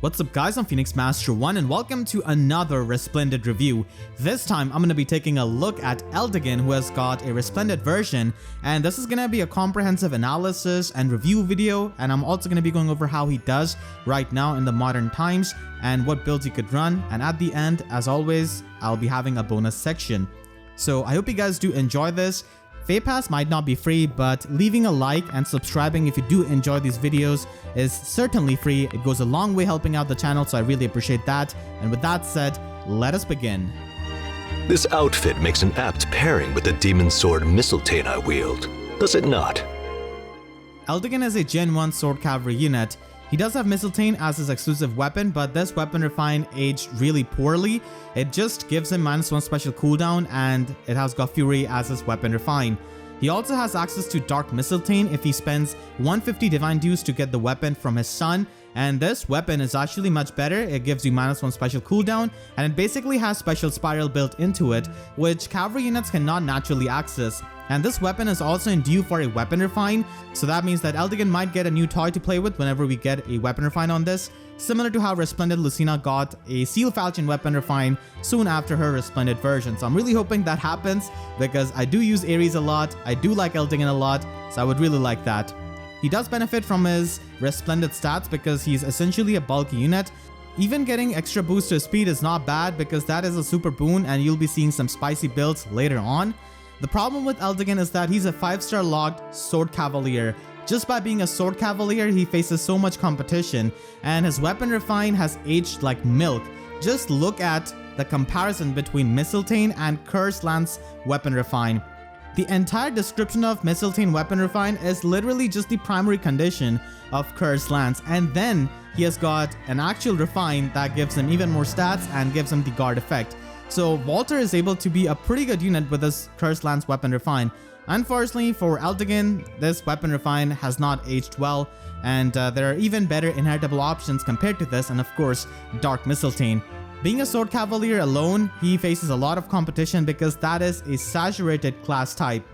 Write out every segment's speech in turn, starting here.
What's up guys, I'm Phoenix Master 1 and welcome to another Resplendent review. This time I'm going to be taking a look at Eldigan, who has got a Resplendent version, and this is going to be a comprehensive analysis and review video, and I'm also going to be going over how he does right now in the modern times and what builds he could run, and at the end, as always, I'll be having a bonus section. So I hope you guys do enjoy this. FEH Pass might not be free, but leaving a like and subscribing if you do enjoy these videos is certainly free. It goes a long way helping out the channel, so I really appreciate that. And with that said, let us begin. This outfit makes an apt pairing with the demon sword Mystletainn I wield, does it not? Eldigan is a Gen 1 Sword Cavalry unit. He does have Mystletainn as his exclusive weapon, but this weapon refine aged really poorly. It just gives him -1 special cooldown, and it has got Fury as his weapon refine. He also has access to Dark Mystletainn if he spends 150 divine dues to get the weapon from his son, and this weapon is actually much better. It gives you -1 special cooldown, and it basically has special spiral built into it, which cavalry units cannot naturally access. And this weapon is also in due for a weapon refine, so that means that Eldigan might get a new toy to play with whenever we get a weapon refine on this, similar to how Resplendent Lucina got a Seal Falchion weapon refine soon after her Resplendent version. So I'm really hoping that happens because I do use Ares a lot, I do like Eldigan a lot, so I would really like that. He does benefit from his Resplendent stats because he's essentially a bulky unit. Even getting extra boost to his speed is not bad because that is a super boon, and you'll be seeing some spicy builds later on. The problem with Eldigan is that he's a 5-star logged Sword Cavalier. Just by being a Sword Cavalier, he faces so much competition, and his weapon refine has aged like milk. Just look at the comparison between Mystletainn and Cursed Lance weapon refine. The entire description of Mystletainn weapon refine is literally just the primary condition of Cursed Lance, and then he has got an actual refine that gives him even more stats and gives him the guard effect. So Walter is able to be a pretty good unit with this Cursed Lance weapon refine. Unfortunately for Eldigan, this weapon refine has not aged well, and there are even better inheritable options compared to this, and of course Dark Mystletainn. Being a Sword Cavalier alone, he faces a lot of competition because that is a saturated class type.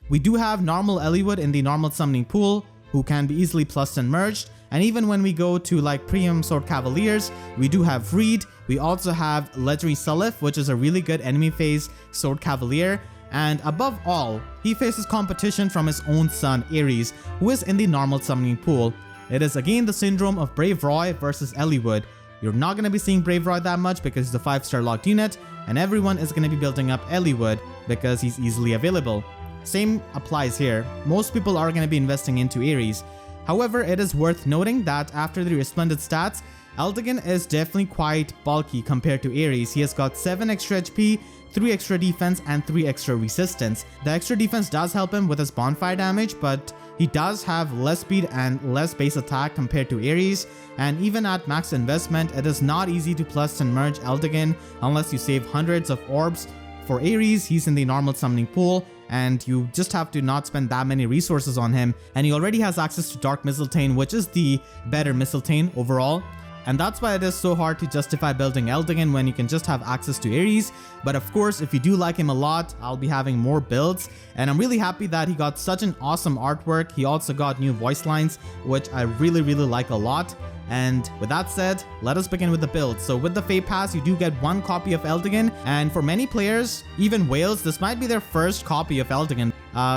We do have normal Eliwood in the normal summoning pool, who can be easily plussed and merged, and even when we go to like premium Sword Cavaliers, we do have Reed. We also have Legendary Sulif, which is a really good enemy phase Sword Cavalier, and above all, he faces competition from his own son Ares, who is in the normal summoning pool. It is again the syndrome of Brave Roy versus Eliwood. You're not going to be seeing Brave Roy that much because he's a 5-star locked unit, and everyone is going to be building up Eliwood because he's easily available. Same applies here. Most people are going to be investing into Ares. However, it is worth noting that after the Resplendent stats, Eldigan is definitely quite bulky compared to Ares. He has got 7 extra HP, 3 extra defense, and 3 extra resistance. The extra defense does help him with his bonfire damage, but he does have less speed and less base attack compared to Ares, and even at max investment, it is not easy to plus and merge Eldigan unless you save hundreds of orbs. For Ares, he's in the normal summoning pool, and you just have to not spend that many resources on him, and he already has access to Dark Mystletainn, which is the better Mystletainn overall. And that's why it is so hard to justify building Eldigan when you can just have access to Ares. But of course, if you do like him a lot, I'll be having more builds. And I'm really happy that he got such an awesome artwork. He also got new voice lines, which I really like a lot. And with that said, let us begin with the build. So with the FEH Pass, you do get 1 copy of Eldigan, and for many players, even whales, this might be their first copy of Eldigan.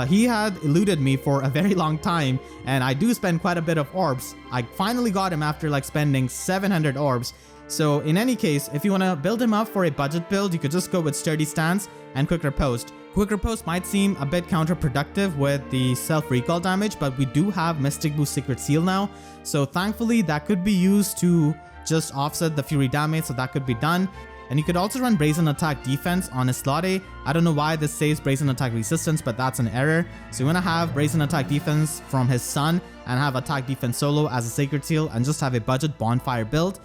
He had eluded me for a very long time, and I do spend quite a bit of orbs. I finally got him after like spending 700 orbs. So in any case, if you want to build him up for a budget build, you could just go with Sturdy Stance and Quick Riposte. Quick Riposte might seem a bit counterproductive with the self-recall damage, but we do have Mystic Boost Secret Seal now, so thankfully that could be used to just offset the Fury damage, so that could be done. And you could also run Brazen Attack Defense on Mystletainn. I don't know why this says Brazen Attack Resistance, but that's an error. So you want to have Brazen Attack Defense from his son and have Attack Defense solo as a Sacred Seal and just have a budget bonfire build.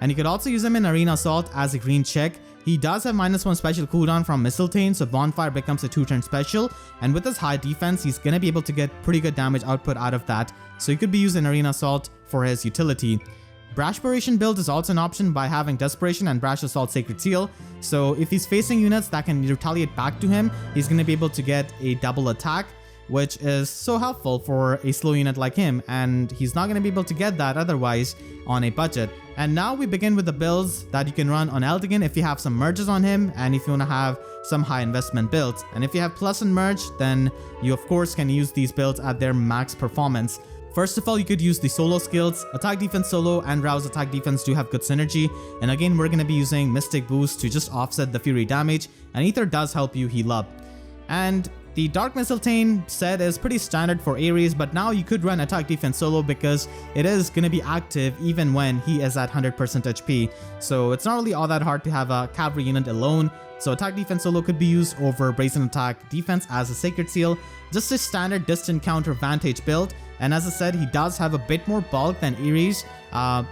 And you could also use him in Arena Assault as a green check. He does have -1 special cooldown from Mystletainn, so Bonfire becomes a 2-turn special, and with his high defense, he's gonna be able to get pretty good damage output out of that, so he could be used in Arena Assault for his utility. Brashpiration build is also an option by having Desperation and Brash Assault Sacred Seal, so if he's facing units that can retaliate back to him, he's gonna be able to get a double attack. which is so helpful for a slow unit like him, and he's not going to be able to get that otherwise on a budget. And now we begin with the builds that you can run on Eldigan if you have some merges on him and if you want to have some high investment builds. And if you have plus and merge, then you of course can use these builds at their max performance. First of all, you could use the solo skills. Attack defense solo and rouse attack defense do have good synergy. And again, we're going to be using Mystic Boost to just offset the fury damage, and Ether does help you heal up. And the Dark Mystletainn set is pretty standard for Ares, but now you could run attack defense solo because it is going to be active even when he is at 100% HP. So it's not really all that hard to have a cavalry unit alone. So attack defense solo could be used over brazen attack defense as a sacred seal, just a standard distant counter vantage build. And as I said, he does have a bit more bulk than Ares,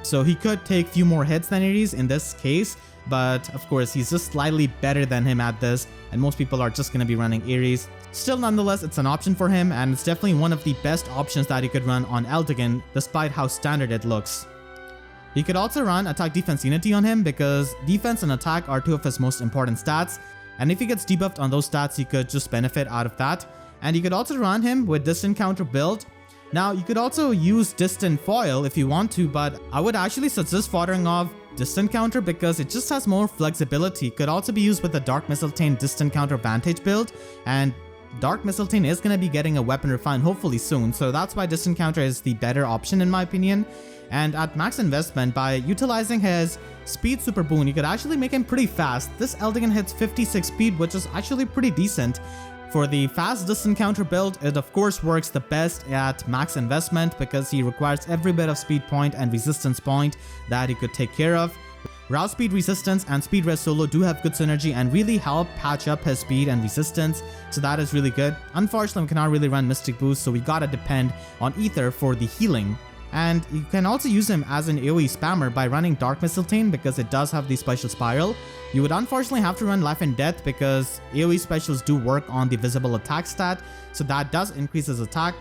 so he could take few more hits than Ares in this case. But of course, he's just slightly better than him at this, and most people are just going to be running Ares. Still, nonetheless, it's an option for him, and it's definitely one of the best options that you could run on Eldigan, despite how standard it looks. You could also run attack defense unity on him because defense and attack are two of his most important stats, and if he gets debuffed on those stats, you could just benefit out of that. And you could also run him with distant counter build. Now, you could also use distant foil if you want to, but I would actually suggest following off distant counter because it just has more flexibility. It could also be used with the Dark Mystletainn distant counter vantage build, and Dark Mystletainn is going to be getting a weapon refine hopefully soon, so that's why distant counter is the better option in my opinion. And at max investment, by utilizing his speed super boon, you could actually make him pretty fast. This Eldigan hits 56 speed, which is actually pretty decent. For the fast distant counter build, it of course works the best at max investment because he requires every bit of speed point and resistance point that he could take care of. Rouse speed resistance and speed res solo do have good synergy and really help patch up his speed and resistance, so that is really good. Unfortunately, we cannot really run Mystic Boost, so we gotta depend on Ether for the healing. And you can also use him as an AoE spammer by running Dark Mystletainn because it does have the special spiral. You would unfortunately have to run Life and Death because AoE specials do work on the visible attack stat, so that does increase his attack.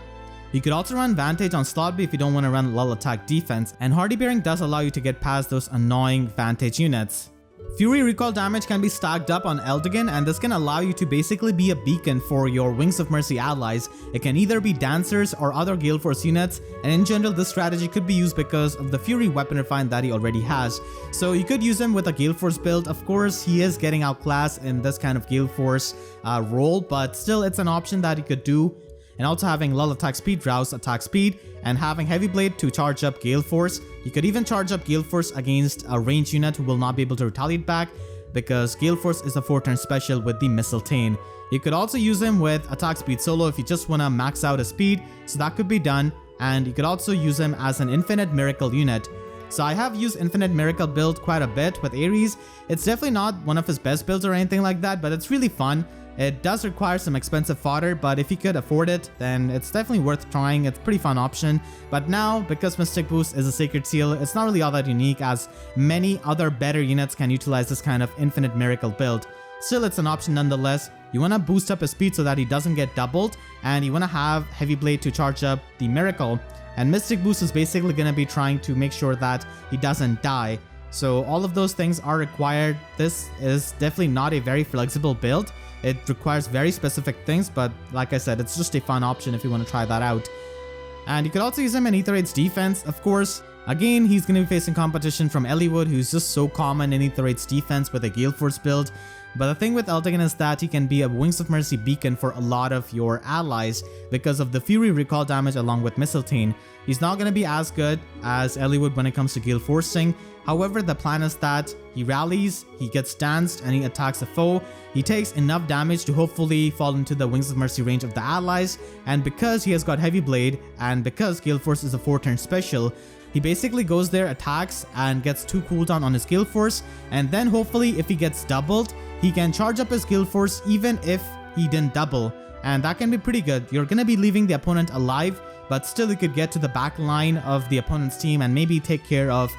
You could also run Vantage on Slot B if you don't want to run Lull attack defense, and Hardy Bearing does allow you to get past those annoying Vantage units. Fury recoil damage can be stacked up on Eldigan, and this can allow you to basically be a beacon for your Wings of Mercy allies. It can either be dancers or other Gale Force units, and in general this strategy could be used because of the Fury weapon refine that he already has. So you could use him with a Gale Force build. Of course, he is getting outclassed in this kind of Gale Force role, but still it's an option that you could do. And also having Lull attack speed, rouse attack speed, and having Heavy Blade to charge up Gale Force. You could even charge up Gale Force against a ranged unit who will not be able to retaliate back because Gale Force is a 4-turn special with the Mystletainn. You could also use him with attack speed solo if you just want to max out his speed, so that could be done. And you could also use him as an Infinite Miracle unit. So I have used Infinite Miracle build quite a bit with Ares. It's definitely not one of his best builds or anything like that, but it's really fun. It does require some expensive fodder, but if you could afford it, then it's definitely worth trying. It's a pretty fun option. But now, because Mystic Boost is a Sacred Seal, it's not really all that unique as many other better units can utilize this kind of Infinite Miracle build. Still, it's an option nonetheless. You want to boost up his speed so that he doesn't get doubled, and you want to have Heavy Blade to charge up the Miracle. And Mystic Boost is basically going to be trying to make sure that he doesn't die. So all of those things are required. This is definitely not a very flexible build. It requires very specific things, but like I said, it's just a fun option if you want to try that out. And you could also use him in Aether Raid's defense, of course. Again, he's going to be facing competition from Eliwood, who's just so common in Aether Raid's defense with a Gale Force build. But the thing with Eldigan is that he can be a Wings of Mercy beacon for a lot of your allies because of the Fury recall damage along with Mystletainn. He's not going to be as good as Eliwood when it comes to Gale Forcing. However, the plan is that he rallies, he gets danced, and he attacks a foe. He takes enough damage to hopefully fall into the Wings of Mercy range of the allies, and because he has got Heavy Blade, and because Gale Force is a 4-turn special, he basically goes there, attacks, and gets 2 cooldown on his Gale Force, and then hopefully if he gets doubled, he can charge up his Gale Force even if he didn't double, and that can be pretty good. You're gonna be leaving the opponent alive, but still you could get to the back line of the opponent's team and maybe take care of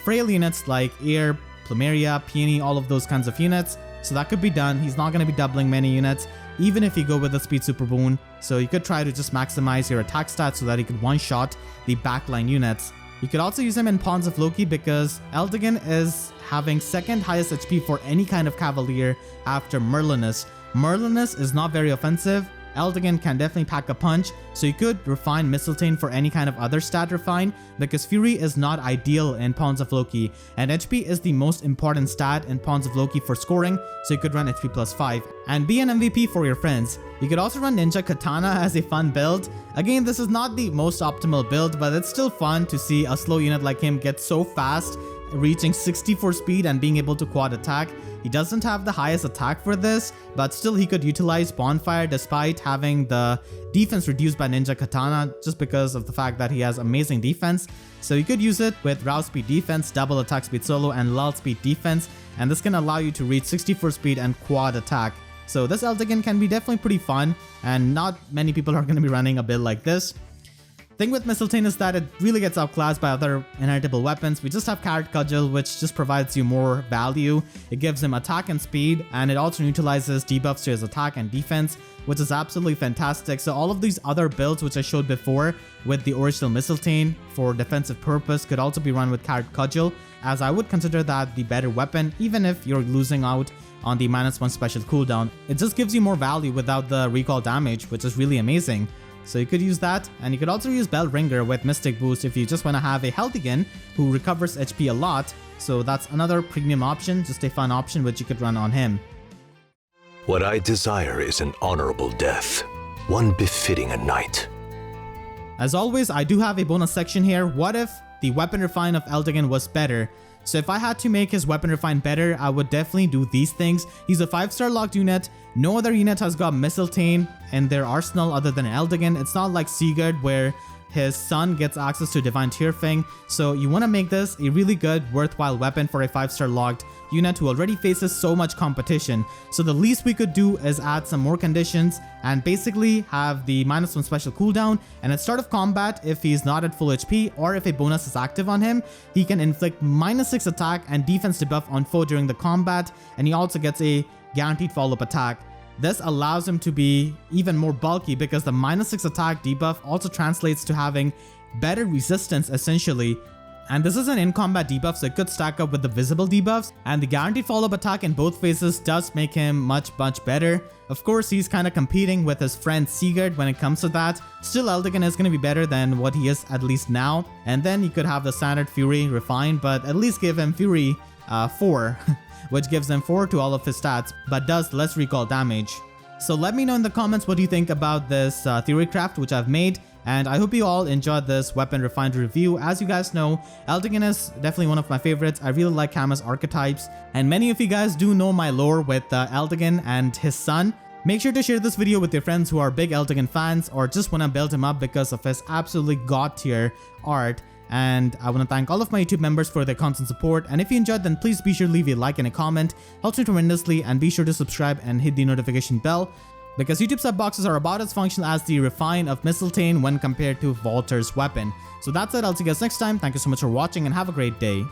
frail units like Air, Plumeria, Peony, all of those kinds of units. So that could be done. He's not going to be doubling many units, even if you go with the Speed Super Boon. So you could try to just maximize your attack stats so that he could one-shot the backline units. You could also use him in Pawns of Loki because Eldigan is having 2nd highest HP for any kind of Cavalier after Merlinus. Merlinus is not very offensive, Eldigan can definitely pack a punch, so you could refine Mystletainn for any kind of other stat refine, because Fury is not ideal in Pawns of Loki, and HP is the most important stat in Pawns of Loki for scoring, so you could run HP plus 5 and be an MVP for your friends. You could also run Ninja Katana as a fun build. Again, this is not the most optimal build, but it's still fun to see a slow unit like him get so fast, reaching 64 speed and being able to quad attack. He doesn't have the highest attack for this, but still he could utilize Bonfire despite having the defense reduced by Ninja Katana just because of the fact that he has amazing defense. So you could use it with Rouse Speed Defense, Double Attack Speed Solo, and Lull Speed Defense, and this can allow you to reach 64 speed and quad attack. So this Eldigan can be definitely pretty fun, and not many people are going to be running a build like this. Thing with Mystletainn is that it really gets outclassed by other inheritable weapons. We just have Carrot Cudgel, which just provides you more value. It gives him attack and speed, and it also neutralizes debuffs to his attack and defense, which is absolutely fantastic. So all of these other builds which I showed before with the original Mystletainn for defensive purpose could also be run with Carrot Cudgel, as I would consider that the better weapon, even if you're losing out on the -1 special cooldown. It just gives you more value without the recall damage, which is really amazing. So you could use that, and you could also use Bell Ringer with Mystic Boost if you just want to have a Heldigan who recovers HP a lot. So that's another premium option, just a fun option which you could run on him. What I desire is an honorable death, one befitting a knight. As always, I do have a bonus section here. What if the weapon refine of Eldigan was better? So if I had to make his weapon refine better, I would definitely do these things. He's a 5-star locked unit. No other unit has got Mystletainn in their arsenal other than Eldigan. It's not like Sigurd where his son gets access to Divine Tearfang. So you want to make this a really good, worthwhile weapon for a 5-star locked unit who already faces so much competition. So the least we could do is add some more conditions and basically have the -1 special cooldown, and at start of combat, if he's not at full HP or if a bonus is active on him, he can inflict -6 attack and defense debuff on foe during the combat, and he also gets a guaranteed follow-up attack. This allows him to be even more bulky because the -6 attack debuff also translates to having better resistance essentially. And this is an in-combat debuff, so it could stack up with the visible debuffs, and the guaranteed follow-up attack in both phases does make him much better. Of course, he's kind of competing with his friend Sigurd when it comes to that. Still, Eldigan is going to be better than what he is at least now, and then you could have the standard Fury refined, but at least give him Fury 4, which gives him 4 to all of his stats, but does less recall damage. So let me know in the comments what you think about this theory craft which I've made. And I hope you all enjoyed this weapon refined review. As you guys know, Eldigan is definitely one of my favorites. I really like Kama's archetypes, and many of you guys do know my lore with Eldigan and his son. Make sure to share this video with your friends who are big Eldigan fans or just want to build him up because of his absolutely god tier art. And I want to thank all of my YouTube members for their constant support, and if you enjoyed, then please be sure to leave a like and a comment. Helps me tremendously, and be sure to subscribe and hit the notification bell, because YouTube sub boxes are about as functional as the refine of Mystletainn when compared to Volter's weapon. So that's it, I'll see you guys next time. Thank you so much for watching and have a great day.